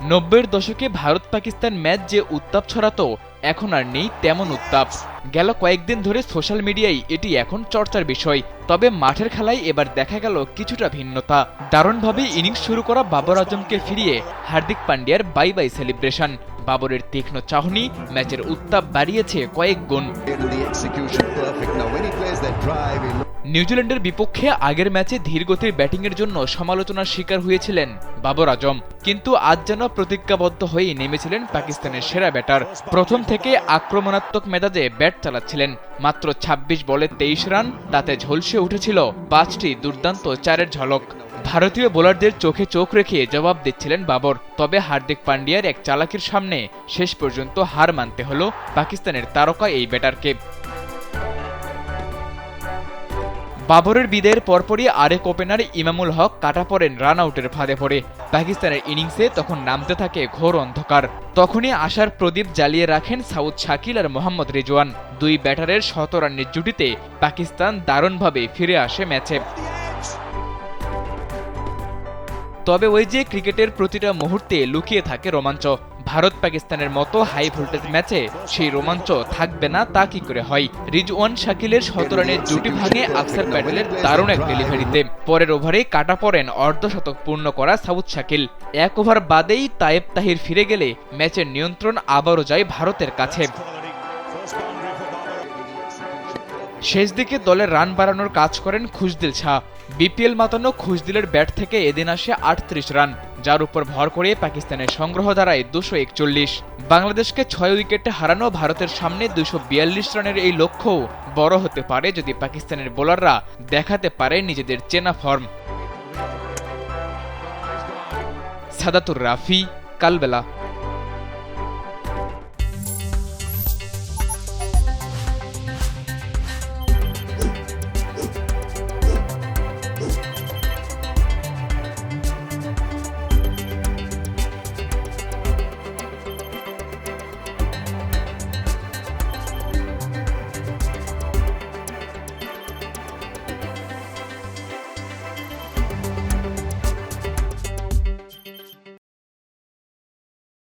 90-এর দশকে ভারত পাকিস্তান ম্যাচ যে উত্তাপ ছড়াতো, এখন আর নেই তেমন উত্তাপ। গেল কয়েকদিন ধরে সোশ্যাল মিডিয়ায় এটি এখন চর্চার বিষয়। তবে মাঠের খেলায় এবার দেখা গেল কিছুটা ভিন্নতা। দারুণভাবে ইনিংস শুরু করা বাবর আজমকে ফিরিয়ে হার্দিক পান্ডিয়ার বাই বাই সেলিব্রেশন। বাবরের তীক্ষ্ণ চাহনি ম্যাচের উত্তাপ বাড়িয়েছে কয়েক গুণ। নিউজিল্যান্ডের বিপক্ষে আগের ম্যাচে ধীরগতির ব্যাটিংয়ের জন্য সমালোচনার শিকার হয়েছিলেন বাবর আজম, কিন্তু আজ যেন প্রতিজ্ঞাবদ্ধ হয়েই নেমেছিলেন পাকিস্তানের সেরা ব্যাটার। প্রথম থেকে আক্রমণাত্মক মেজাজে ব্যাট চালাচ্ছিলেন। মাত্র ২৬ বলে ২৩ রান, তাতে ঝলসে উঠেছিল ৫টি দুর্দান্ত চারের ঝলক। ভারতীয় বোলারদের চোখে চোখ রেখে জবাব দিচ্ছিলেন বাবর। তবে হার্দিক পান্ডিয়ার এক চালাকির সামনে শেষ পর্যন্ত হার মানতে হল পাকিস্তানের তারকা এই ব্যাটারকে। বাবরের বিদায়ের পরপরই আরেক ওপেনার ইমামুল হক কাটা পড়েন রান আউটের ফাঁদে পড়ে। পাকিস্তানের ইনিংসে তখন নামতে থাকে ঘোর অন্ধকার। তখনই আশার প্রদীপ জ্বালিয়ে রাখেন সাউদ শাকিল আর মোহাম্মদ রিজওয়ান। দুই ব্যাটারের ১৭ রানের জুটিতে পাকিস্তান দারুণভাবে ফিরে আসে ম্যাচে। তবে ওই যে ক্রিকেটের প্রতিটা মুহূর্তে লুকিয়ে থাকে রোমাঞ্চ। ভারত পাকিস্তানের মতো হাই ভোল্টেজ ম্যাচে সেই রোমাঞ্চ থাকবে না তা কি করে হয়? রিজওয়ান শাকিলের ১৭ রানের জুটি ভাঙে আকসার প্যাটেলের দারুণ এক ডেলিভারিতে। পরের ওভারে কাটা পড়েন অর্ধশতক পূর্ণ করা সাউদ শাকিল। এক ওভার বাদেই তায়েব তাহির ফিরে গেলে ম্যাচের নিয়ন্ত্রণ আবারও যায় ভারতের কাছে। শেষ দিকে দলের রান বাড়ানোর কাজ করেন খুশদিল শাহ। বিপিএল মাতানো খুশদিলের ব্যাট থেকে এদিন আসে ৩৮ রান, যার উপর ভর করে পাকিস্তানের সংগ্রহ দাঁড়ায় ২৪১। বাংলাদেশকে ৬ উইকেটে হারানো ভারতের সামনে ২৪২ রানের এই লক্ষ্যও বড় হতে পারে যদি পাকিস্তানের বোলাররা দেখাতে পারে নিজেদের চেনা ফর্ম। সাদাতুর রাফি, কালবেলা।